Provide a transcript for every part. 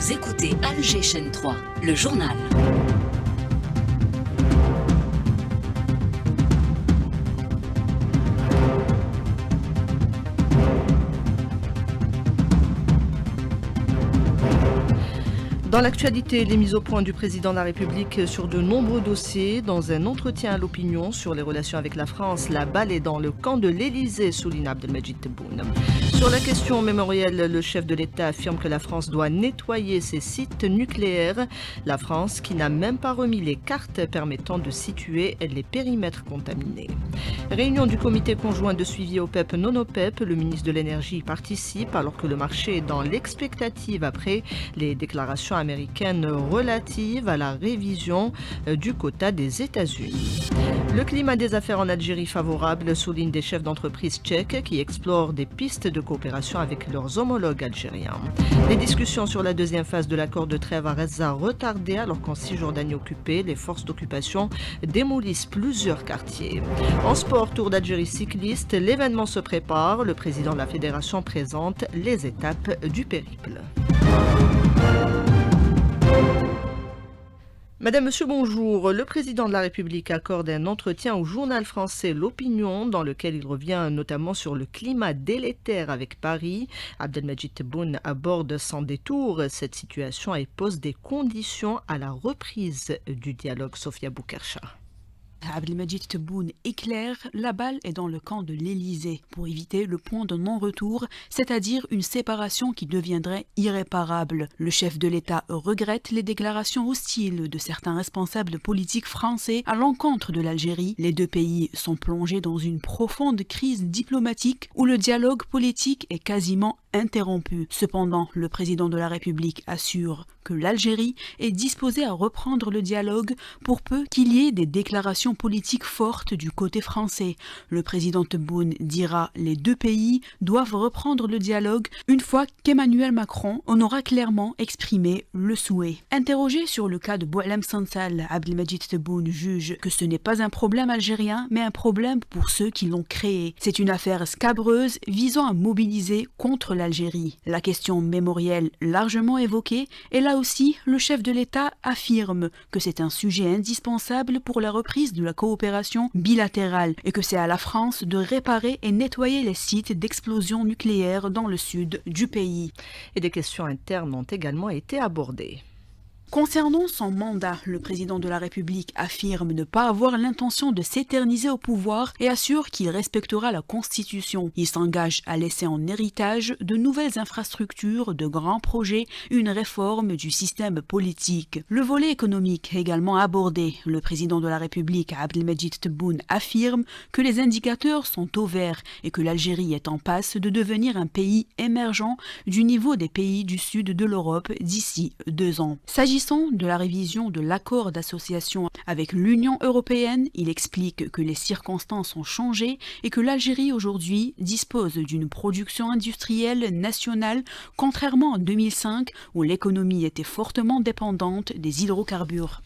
Vous écoutez Alger Chaîne 3, le journal. Dans l'actualité, les mises au point du président de la République sur de nombreux dossiers. Dans un entretien à l'opinion sur les relations avec la France, la balle est dans le camp de l'Elysée, souligne Abdelmajid Tebboune. Sur la question mémorielle, le chef de l'État affirme que la France doit nettoyer ses sites nucléaires. La France qui n'a même pas remis les cartes permettant de situer les périmètres contaminés. Réunion du comité conjoint de suivi OPEP-non-OPEP. Le ministre de l'Énergie participe alors que le marché est dans l'expectative après les déclarations américaine relative à la révision du quota des États-Unis. Le climat des affaires en Algérie favorable, souligne des chefs d'entreprise tchèques qui explorent des pistes de coopération avec leurs homologues algériens. Les discussions sur la deuxième phase de l'accord de trêve à Gaza retardées alors qu'en Cisjordanie occupée, les forces d'occupation démolissent plusieurs quartiers. En sport, Tour d'Algérie cycliste, l'événement se prépare. Le président de la fédération présente les étapes du périple. Madame, Monsieur, bonjour. Le président de la République accorde un entretien au journal français L'Opinion dans lequel il revient notamment sur le climat délétère avec Paris. Abdelmajid Tebboune aborde sans détour cette situation et pose des conditions à la reprise du dialogue. Sophia Boukercha. Abdelmajid Tebboune éclaire, la balle est dans le camp de l'Elysée pour éviter le point de non-retour, c'est-à-dire une séparation qui deviendrait irréparable. Le chef de l'État regrette les déclarations hostiles de certains responsables politiques français à l'encontre de l'Algérie. Les deux pays sont plongés dans une profonde crise diplomatique où le dialogue politique est quasiment interrompu. Cependant, le président de la République assure que l'Algérie est disposée à reprendre le dialogue pour peu qu'il y ait des déclarations politiques fortes du côté français. Le président Tebboune dira les deux pays doivent reprendre le dialogue une fois qu'Emmanuel Macron en aura clairement exprimé le souhait. Interrogé sur le cas de Boualem Sansal, Abdelmajid Tebboune juge que ce n'est pas un problème algérien mais un problème pour ceux qui l'ont créé. C'est une affaire scabreuse visant à mobiliser contre l'Algérie. La question mémorielle largement évoquée est là aussi, le chef de l'État affirme que c'est un sujet indispensable pour la reprise de la coopération bilatérale et que c'est à la France de réparer et nettoyer les sites d'explosion nucléaire dans le sud du pays. Et des questions internes ont également été abordées. Concernant son mandat, le président de la République affirme ne pas avoir l'intention de s'éterniser au pouvoir et assure qu'il respectera la Constitution. Il s'engage à laisser en héritage de nouvelles infrastructures, de grands projets, une réforme du système politique. Le volet économique également abordé. Le président de la République, Abdelmajid Tebboune, affirme que les indicateurs sont au vert et que l'Algérie est en passe de devenir un pays émergent du niveau des pays du sud de l'Europe d'ici 2 ans. S'agissant de la révision de l'accord d'association avec l'Union européenne, il explique que les circonstances ont changé et que l'Algérie aujourd'hui dispose d'une production industrielle nationale, contrairement en 2005 où l'économie était fortement dépendante des hydrocarbures.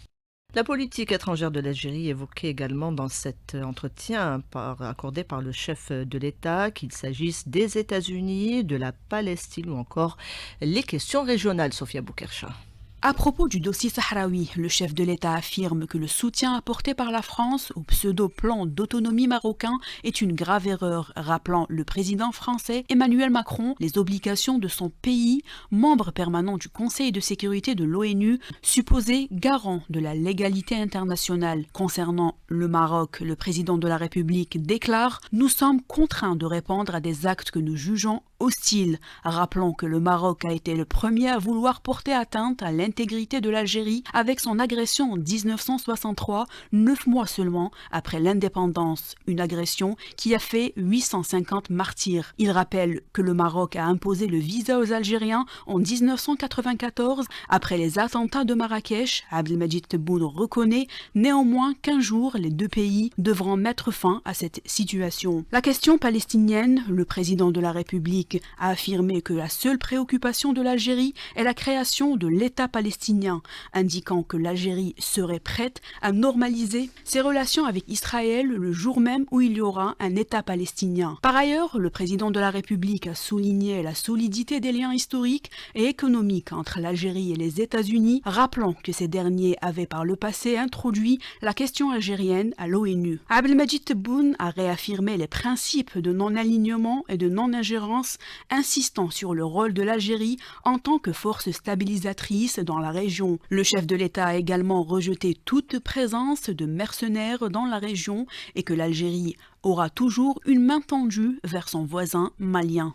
La politique étrangère de l'Algérie évoquée également dans cet entretien accordé par le chef de l'État, qu'il s'agisse des États-Unis, de la Palestine ou encore les questions régionales. Sophia Boukercha. À propos du dossier sahraoui, le chef de l'État affirme que le soutien apporté par la France au pseudo-plan d'autonomie marocain est une grave erreur, rappelant le président français Emmanuel Macron les obligations de son pays, membre permanent du Conseil de sécurité de l'ONU, supposé garant de la légalité internationale. Concernant le Maroc, le président de la République déclare « Nous sommes contraints de répondre à des actes que nous jugeons hostiles », rappelant que le Maroc a été le premier à vouloir porter atteinte à l'intégrité de l'Algérie avec son agression en 1963, 9 mois seulement après l'indépendance, une agression qui a fait 850 martyrs. Il rappelle que le Maroc a imposé le visa aux Algériens en 1994 après les attentats de Marrakech. Abdelmajid Tebboune reconnaît néanmoins qu'un jour les deux pays devront mettre fin à cette situation. La question palestinienne, le président de la République a affirmé que la seule préoccupation de l'Algérie est la création de l'État palestinien palestinien, indiquant que l'Algérie serait prête à normaliser ses relations avec Israël le jour même où il y aura un État palestinien. Par ailleurs, le président de la République a souligné la solidité des liens historiques et économiques entre l'Algérie et les États-Unis, rappelant que ces derniers avaient par le passé introduit la question algérienne à l'ONU. Abdelmadjid Tebboune a réaffirmé les principes de non-alignement et de non-ingérence, insistant sur le rôle de l'Algérie en tant que force stabilisatrice dans la région. Le chef de l'État a également rejeté toute présence de mercenaires dans la région et que l'Algérie aura toujours une main tendue vers son voisin malien.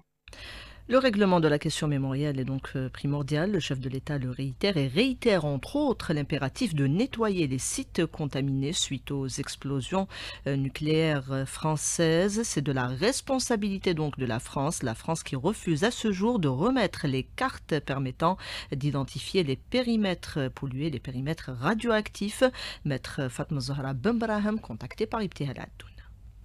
Le règlement de la question mémorielle est donc primordial. Le chef de l'État le réitère et réitère entre autres l'impératif de nettoyer les sites contaminés suite aux explosions nucléaires françaises. C'est de la responsabilité donc de la France qui refuse à ce jour de remettre les cartes permettant d'identifier les périmètres pollués, les périmètres radioactifs. Maître Fatma Zahra Benbrahim, contacté par Ibtihal Addoun.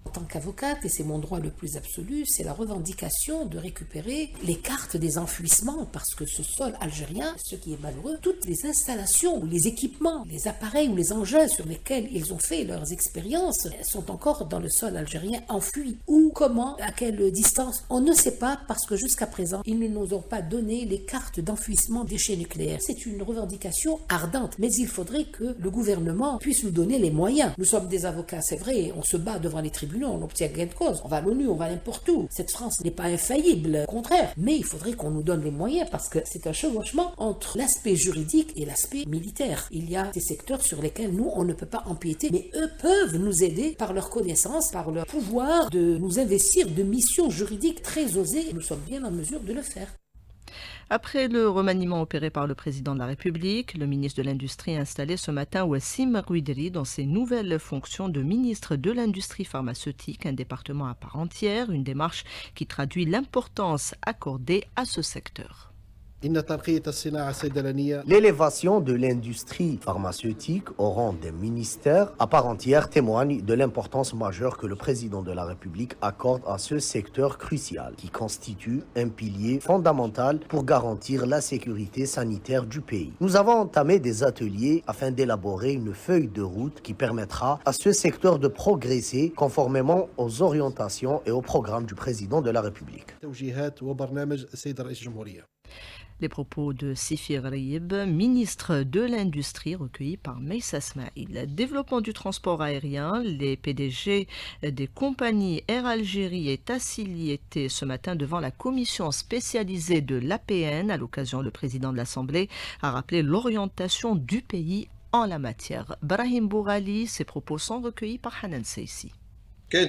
En tant qu'avocate, et c'est mon droit le plus absolu, c'est la revendication de récupérer les cartes des enfouissements, parce que ce sol algérien, ce qui est malheureux, toutes les installations, les équipements, les appareils ou les engins sur lesquels ils ont fait leurs expériences sont encore dans le sol algérien enfouis. Où, comment, à quelle distance, on ne sait pas, parce que jusqu'à présent, ils ne nous ont pas donné les cartes d'enfouissement des déchets nucléaires. C'est une revendication ardente, mais il faudrait que le gouvernement puisse nous donner les moyens. Nous sommes des avocats, c'est vrai, on se bat devant les tribunaux, on obtient gain de cause, on va à l'ONU, on va n'importe où. Cette France n'est pas infaillible, au contraire. Mais il faudrait qu'on nous donne les moyens parce que c'est un chevauchement entre l'aspect juridique et l'aspect militaire. Il y a des secteurs sur lesquels nous, on ne peut pas empiéter, mais eux peuvent nous aider par leur connaissance, par leur pouvoir de nous investir de missions juridiques très osées. Nous sommes bien en mesure de le faire. Après le remaniement opéré par le président de la République, le ministre de l'Industrie a installé ce matin Wassim Rouidri dans ses nouvelles fonctions de ministre de l'Industrie pharmaceutique, un département à part entière, une démarche qui traduit l'importance accordée à ce secteur. L'élévation de l'industrie pharmaceutique au rang d'un ministère à part entière témoigne de l'importance majeure que le président de la République accorde à ce secteur crucial, qui constitue un pilier fondamental pour garantir la sécurité sanitaire du pays. Nous avons entamé des ateliers afin d'élaborer une feuille de route qui permettra à ce secteur de progresser conformément aux orientations et aux programmes du président de la République. Les propos de Sifir Rayib, ministre de l'Industrie, recueillis par Meissa Smaïl. Développement du transport aérien, les PDG des compagnies Air Algérie et Tassili étaient ce matin devant la commission spécialisée de l'APN. À l'occasion, le président de l'Assemblée a rappelé l'orientation du pays en la matière. Brahim Bourali, ses propos sont recueillis par Hanan Seissi. Il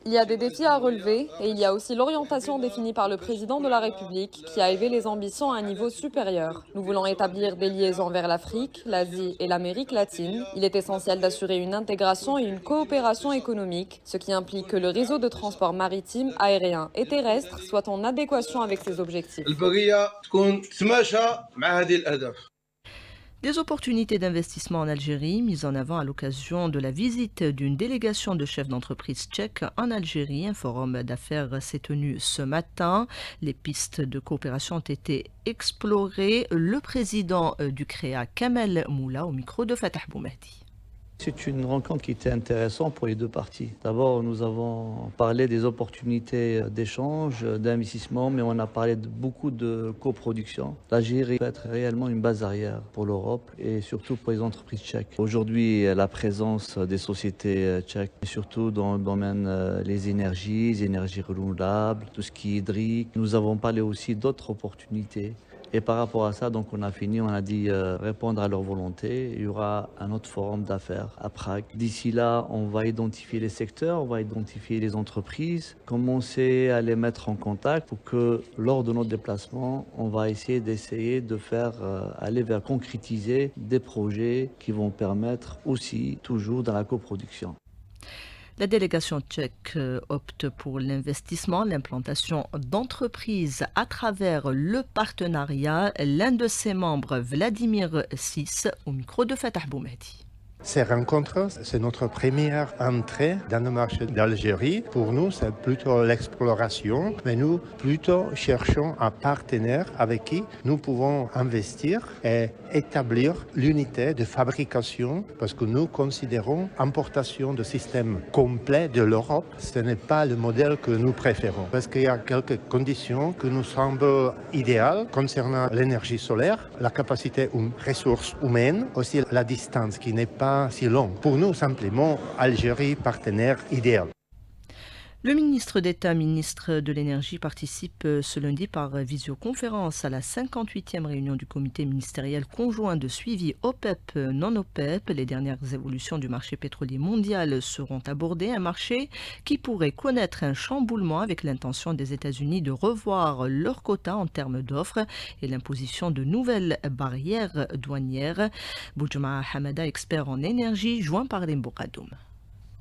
y a des défis à relever et il y a aussi l'orientation définie par le président de la République qui a élevé les ambitions à un niveau supérieur. Nous voulons établir des liaisons vers l'Afrique, l'Asie et l'Amérique latine. Il est essentiel d'assurer une intégration et une coopération économique, ce qui implique que le réseau de transport maritime, aérien et terrestre soit en adéquation avec ces objectifs. Des opportunités d'investissement en Algérie mises en avant à l'occasion de la visite d'une délégation de chefs d'entreprise tchèques en Algérie. Un forum d'affaires s'est tenu ce matin. Les pistes de coopération ont été explorées. Le président du CREA, Kamel Moula, au micro de Fatah Boumehdi. C'est une rencontre qui était intéressante pour les deux parties. D'abord, nous avons parlé des opportunités d'échange, d'investissement, mais on a parlé de beaucoup de coproduction. L'Algérie peut être réellement une base arrière pour l'Europe et surtout pour les entreprises tchèques. Aujourd'hui, la présence des sociétés tchèques, surtout dans le domaine des énergies renouvelables, tout ce qui est hydrique. Nous avons parlé aussi d'autres opportunités. Et par rapport à ça, donc on a dit répondre à leur volonté. Il y aura un autre forum d'affaires à Prague. D'ici là, on va identifier les secteurs, on va identifier les entreprises, commencer à les mettre en contact pour que lors de notre déplacement, on va essayer de faire aller vers concrétiser des projets qui vont permettre aussi toujours dans la coproduction. La délégation tchèque opte pour l'investissement, l'implantation d'entreprises à travers le partenariat. L'un de ses membres, Vladimir Sis, au micro de Fatah Boumehdi. Ces rencontres, c'est notre première entrée dans le marché d'Algérie. Pour nous, c'est plutôt l'exploration, mais nous plutôt cherchons un partenaire avec qui nous pouvons investir et établir l'unité de fabrication, parce que nous considérons l'importation de systèmes complets de l'Europe, ce n'est pas le modèle que nous préférons, parce qu'il y a quelques conditions qui nous semblent idéales concernant l'énergie solaire, la capacité ressources humaines, aussi la distance qui n'est pas si longue. Pour nous, simplement, Algérie, partenaire idéal. Le ministre d'État, ministre de l'Énergie, participe ce lundi par visioconférence à la 58e réunion du comité ministériel conjoint de suivi OPEP-non-OPEP. Les dernières évolutions du marché pétrolier mondial seront abordées. Un marché qui pourrait connaître un chamboulement avec l'intention des États-Unis de revoir leur quota en termes d'offres et l'imposition de nouvelles barrières douanières. Boujma Hamada, expert en énergie, joint par les Bouradoum.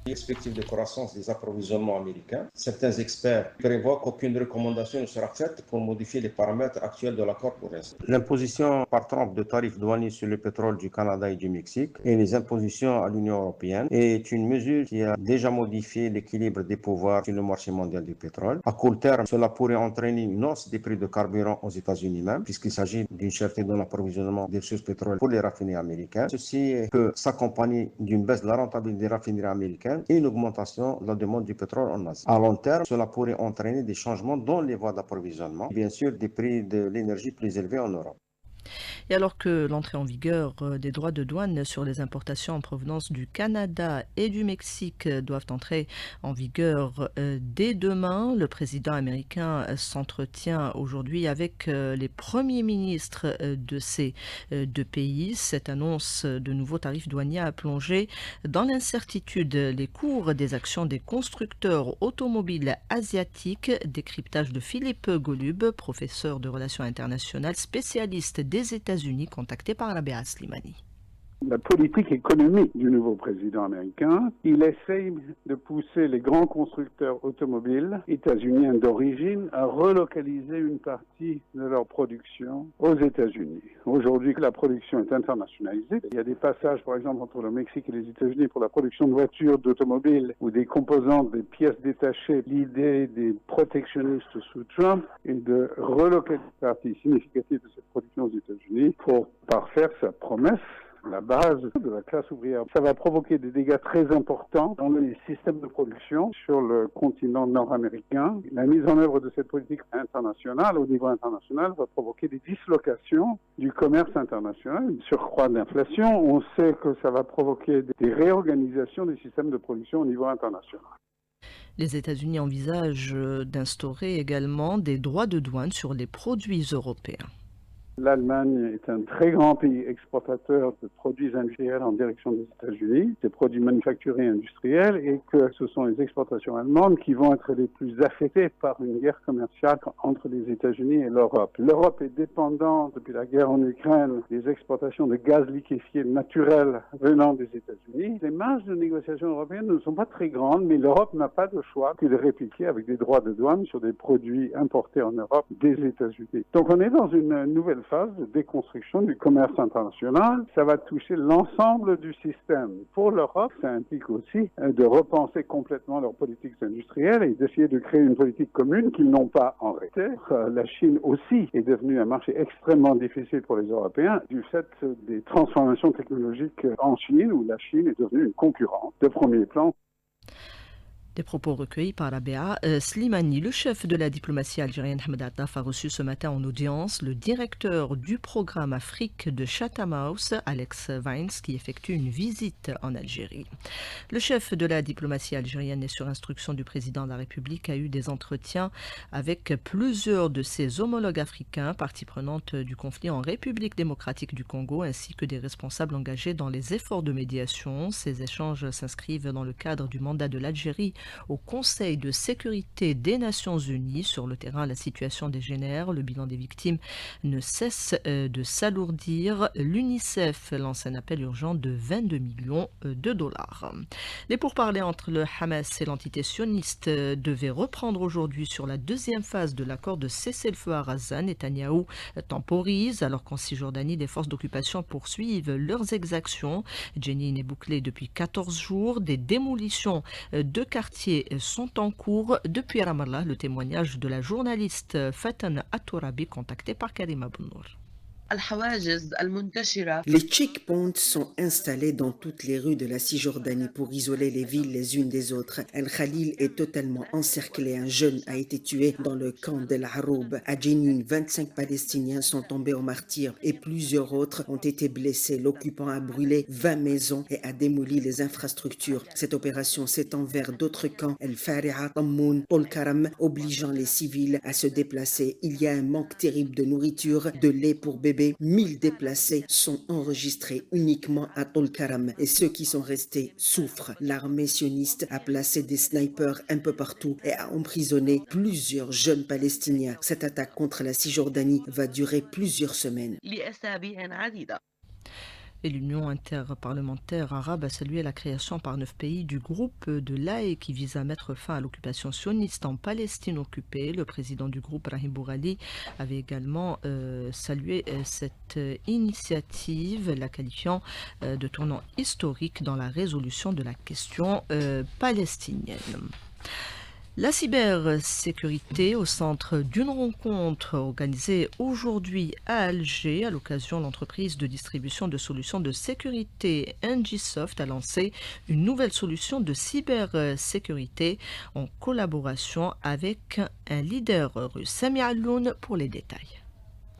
Perspective de croissance des approvisionnements américains. Certains experts prévoient qu'aucune recommandation ne sera faite pour modifier les paramètres actuels de l'accord pour l'instant. L'imposition par Trump de tarifs douaniers sur le pétrole du Canada et du Mexique et les impositions à l'Union européenne est une mesure qui a déjà modifié l'équilibre des pouvoirs sur le marché mondial du pétrole. À court terme, cela pourrait entraîner une hausse des prix de carburant aux États-Unis même, puisqu'il s'agit d'une cherté dans l'approvisionnement des ressources pétrolières pour les raffineries américaines. Ceci peut s'accompagner d'une baisse de la rentabilité des raffineries américaines et une augmentation de la demande du pétrole en Asie. À long terme, cela pourrait entraîner des changements dans les voies d'approvisionnement, bien sûr des prix de l'énergie plus élevés en Europe. Et alors que l'entrée en vigueur des droits de douane sur les importations en provenance du Canada et du Mexique doivent entrer en vigueur dès demain, le président américain s'entretient aujourd'hui avec les premiers ministres de ces deux pays. Cette annonce de nouveaux tarifs douaniers a plongé dans l'incertitude les cours des actions des constructeurs automobiles asiatiques. Décryptage de Philippe Golub, professeur de relations internationales, spécialiste des États-Unis, contacté par la BA Slimani. La politique économique du nouveau président américain, il essaye de pousser les grands constructeurs automobiles états-uniens d'origine à relocaliser une partie de leur production aux États-Unis. Aujourd'hui, la production est internationalisée. Il y a des passages, par exemple, entre le Mexique et les États-Unis pour la production de voitures, d'automobiles ou des composantes, des pièces détachées. L'idée des protectionnistes sous Trump est de relocaliser une partie significative de cette production aux États-Unis pour parfaire sa promesse, la base de la classe ouvrière. Ça va provoquer des dégâts très importants dans les systèmes de production sur le continent nord-américain. La mise en œuvre de cette politique internationale, au niveau international, va provoquer des dislocations du commerce international, une surcroît d'inflation. On sait que ça va provoquer des réorganisations des systèmes de production au niveau international. Les États-Unis envisagent d'instaurer également des droits de douane sur les produits européens. L'Allemagne est un très grand pays exportateur de produits industriels en direction des États-Unis, des produits manufacturés industriels, et que ce sont les exportations allemandes qui vont être les plus affectées par une guerre commerciale entre les États-Unis et l'Europe. L'Europe est dépendante depuis la guerre en Ukraine des exportations de gaz liquéfié naturel venant des États-Unis. Les marges de négociation européennes ne sont pas très grandes, mais l'Europe n'a pas de choix que de répliquer avec des droits de douane sur des produits importés en Europe des États-Unis. Donc on est dans une nouvelle phase de déconstruction du commerce international. Ça va toucher l'ensemble du système. Pour l'Europe, ça implique aussi de repenser complètement leurs politiques industrielles et d'essayer de créer une politique commune qu'ils n'ont pas en réalité. La Chine aussi est devenue un marché extrêmement difficile pour les Européens du fait des transformations technologiques en Chine, où la Chine est devenue une concurrente de premier plan. Des propos recueillis par la BA Slimani. Le chef de la diplomatie algérienne Ahmed Attaf a reçu ce matin en audience le directeur du programme Afrique de Chatham House, Alex Vines, qui effectue une visite en Algérie. Le chef de la diplomatie algérienne et sur instruction du président de la République a eu des entretiens avec plusieurs de ses homologues africains, parties prenantes du conflit en République démocratique du Congo, ainsi que des responsables engagés dans les efforts de médiation. Ces échanges s'inscrivent dans le cadre du mandat de l'Algérie au Conseil de sécurité des Nations Unies. Sur le terrain, la situation dégénère, le bilan des victimes ne cesse de s'alourdir. L'UNICEF lance un appel urgent de 22 millions de dollars. Les pourparlers entre le Hamas et l'entité sioniste devaient reprendre aujourd'hui sur la deuxième phase de l'accord de cessez-le-feu à Gaza. Netanyahou temporise alors qu'en Cisjordanie, les forces d'occupation poursuivent leurs exactions. Jenin est bouclée depuis 14 jours. Des démolitions de quartiers sont en cours. Depuis Ramallah, le témoignage de la journaliste Fatan Atourabi contactée par Karima Bounour. Les checkpoints sont installés dans toutes les rues de la Cisjordanie pour isoler les villes les unes des autres. El-Khalil est totalement encerclé. Un jeune a été tué dans le camp d'El Haroub. À Jenin, 25 Palestiniens sont tombés au martyr et plusieurs autres ont été blessés. L'occupant a brûlé 20 maisons et a démoli les infrastructures. Cette opération s'étend vers d'autres camps, El Fariha, Tammoun, Tol Karam, obligeant les civils à se déplacer. Il y a un manque terrible de nourriture, de lait pour bébés. 1000 déplacés sont enregistrés uniquement à Tol Karam et ceux qui sont restés souffrent. L'armée sioniste a placé des snipers un peu partout et a emprisonné plusieurs jeunes Palestiniens. Cette attaque contre la Cisjordanie va durer plusieurs semaines. Et l'Union interparlementaire arabe a salué la création par 9 pays du groupe de l'Haye qui vise à mettre fin à l'occupation sioniste en Palestine occupée. Le président du groupe, Rahim Bourali, avait également salué cette initiative, la qualifiant de tournant historique dans la résolution de la question palestinienne. La cybersécurité au centre d'une rencontre organisée aujourd'hui à Alger. À l'occasion, l'entreprise de distribution de solutions de sécurité NGSoft a lancé une nouvelle solution de cybersécurité en collaboration avec un leader russe. Sami Alloun pour les détails.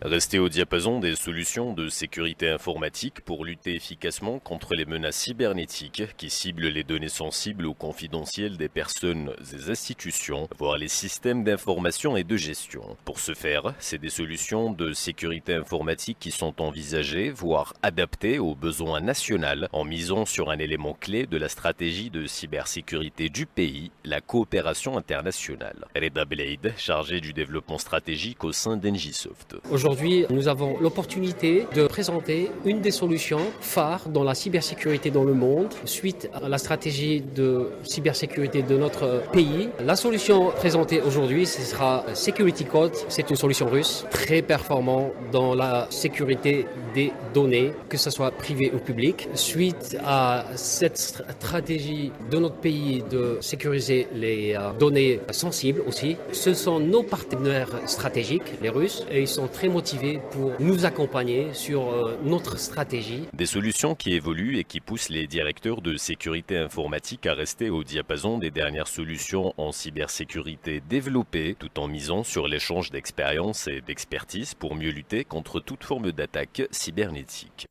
Rester au diapason des solutions de sécurité informatique pour lutter efficacement contre les menaces cybernétiques qui ciblent les données sensibles ou confidentielles des personnes et des institutions, voire les systèmes d'information et de gestion. Pour ce faire, c'est des solutions de sécurité informatique qui sont envisagées, voire adaptées aux besoins nationaux, en misant sur un élément clé de la stratégie de cybersécurité du pays, la coopération internationale. Reda Belaid, chargé du développement stratégique au sein d'NGSoft. Aujourd'hui, nous avons l'opportunité de présenter une des solutions phares dans la cybersécurité dans le monde suite à la stratégie de cybersécurité de notre pays. La solution présentée aujourd'hui, ce sera Security Code. C'est une solution russe très performante dans la sécurité des données, que ce soit privé ou public. Suite à cette stratégie de notre pays de sécuriser les données sensibles aussi, ce sont nos partenaires stratégiques, les Russes, et ils sont très motivés pour nous accompagner sur notre stratégie. Des solutions qui évoluent et qui poussent les directeurs de sécurité informatique à rester au diapason des dernières solutions en cybersécurité développées, tout en misant sur l'échange d'expériences et d'expertise pour mieux lutter contre toute forme d'attaque cybernétique.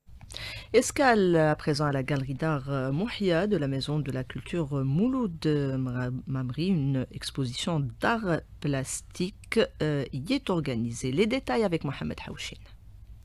Escale à présent à la galerie d'art Mouhia de la Maison de la Culture Mouloud Mamri. Une exposition d'art plastique y est organisée. Les détails avec Mohamed Haouchin.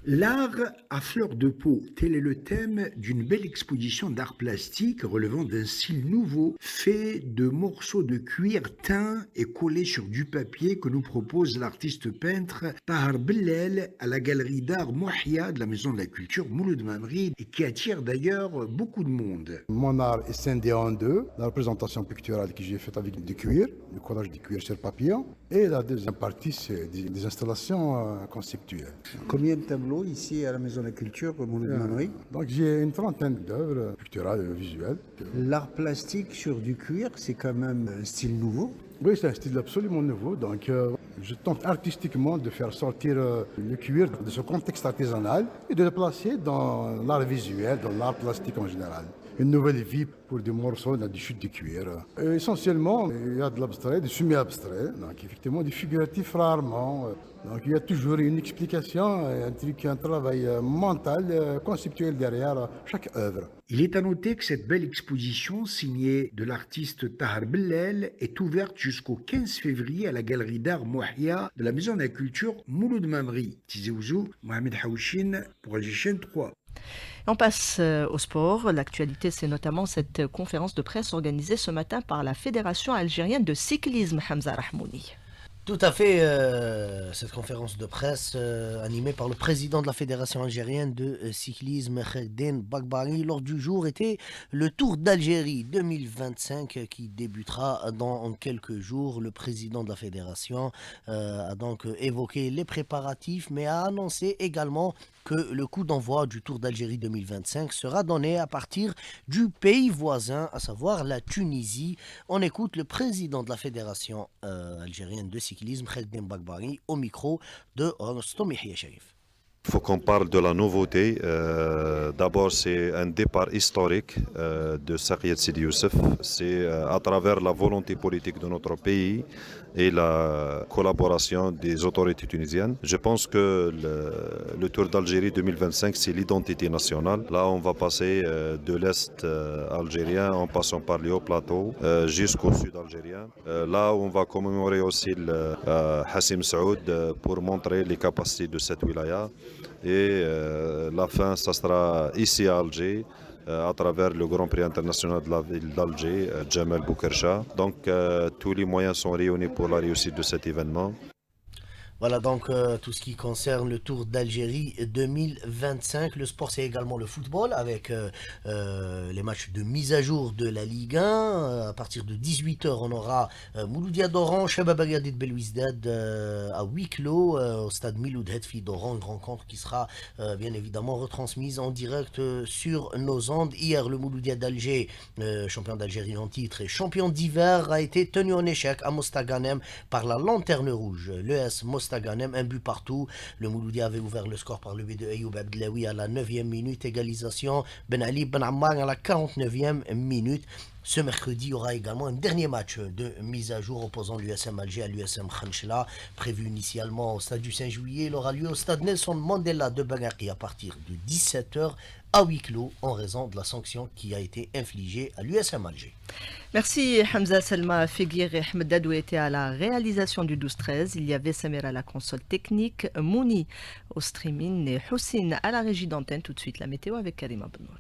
L'art à fleur de peau, tel est le thème d'une belle exposition d'art plastique relevant d'un style nouveau, fait de morceaux de cuir teints et collés sur du papier que nous propose l'artiste peintre Tahar Bellel à la galerie d'art Mouhia de la Maison de la Culture Mouloud Mamri et qui attire d'ailleurs beaucoup de monde. Mon art est scindé en deux, la représentation picturale que j'ai faite avec du cuir, le collage du cuir sur papier, et la deuxième partie c'est des installations conceptuelles. Combien de tableaux ici à la Maison de la Culture Mouloud Mamri? Donc j'ai une trentaine d'œuvres picturales et visuelles. L'art plastique sur du cuir, c'est quand même un style nouveau. Oui, c'est un style absolument nouveau. Donc je tente artistiquement de faire sortir le cuir de ce contexte artisanal et de le placer dans l'art visuel, dans l'art plastique en général. Une nouvelle vie pour des morceaux, des chutes de cuir. Et essentiellement, il y a de l'abstrait, du semi-abstrait, donc effectivement du figuratif rarement. Donc il y a toujours une explication, un travail mental, conceptuel derrière chaque œuvre. Il est à noter que cette belle exposition signée de l'artiste Tahar Bellel est ouverte jusqu'au 15 février à la galerie d'art Mouhia de la Maison de la Culture Mouloud Mamri. Tizi Ouzou, Mohamed Haouchin pour Alger 3. On passe au sport. L'actualité, c'est notamment cette conférence de presse organisée ce matin par la Fédération algérienne de cyclisme, Hamza Rahmouni. Tout à fait, cette conférence de presse animée par le président de la Fédération algérienne de cyclisme, Khaïdine Bagbari. L'ordre du jour était le Tour d'Algérie 2025 qui débutera dans quelques jours. Le président de la Fédération a donc évoqué les préparatifs, mais a annoncé également que le coup d'envoi du Tour d'Algérie 2025 sera donné à partir du pays voisin, à savoir la Tunisie. On écoute le président de la Fédération algérienne de cyclisme, Khaïdine Bagbari, au micro de Rostom Yahya Sharif. Il faut qu'on parle de la nouveauté. D'abord, c'est un départ historique de Saïed Sidi Youssef. C'est à travers la volonté politique de notre pays et la collaboration des autorités tunisiennes. Je pense que le Tour d'Algérie 2025, c'est l'identité nationale. Là, on va passer de l'Est algérien en passant par les hauts plateaux jusqu'au Sud algérien. Là, on va commémorer aussi le Hassim Saoud pour montrer les capacités de cette wilaya. Et la fin, ça sera ici à Alger, à travers le Grand Prix international de la ville d'Alger, Djemal Boukercha. Donc tous les moyens sont réunis pour la réussite de cet événement. Voilà donc tout ce qui concerne le Tour d'Algérie 2025. Le sport, c'est également le football avec les matchs de mise à jour de la Ligue 1. À partir de 18h, on aura Mouloudia d'Oran, Shabab Agadir de Belouizdad à huis clos au stade Miloud Hetfi d'Oran. Une rencontre qui sera bien évidemment retransmise en direct sur nos ondes. Hier, le Mouloudia d'Alger, champion d'Algérie en titre et champion d'hiver, a été tenu en échec à Mostaganem par la Lanterne Rouge. L'ES Mostaganem, un but partout. Le Mouloudia avait ouvert le score par le but de Ayoub Abdelawi à la 9e minute. Égalisation Ben Ali Ben Ammar à la 49e minute. Ce mercredi, il y aura également un dernier match de mise à jour opposant l'USM Alger à l'USM Khanchela. Prévu initialement au stade du 5 juillet, il aura lieu au stade Nelson Mandela de Bangaki à partir de 17h à huis clos en raison de la sanction qui a été infligée à l'USM Alger. Merci Hamza. Selma Feguir et Ahmed Dadou étaient à la réalisation du 12-13. Il y avait Samir à la console technique, Mouni au streaming et Houssine à la régie d'antenne. Tout de suite la météo avec Karima Benour.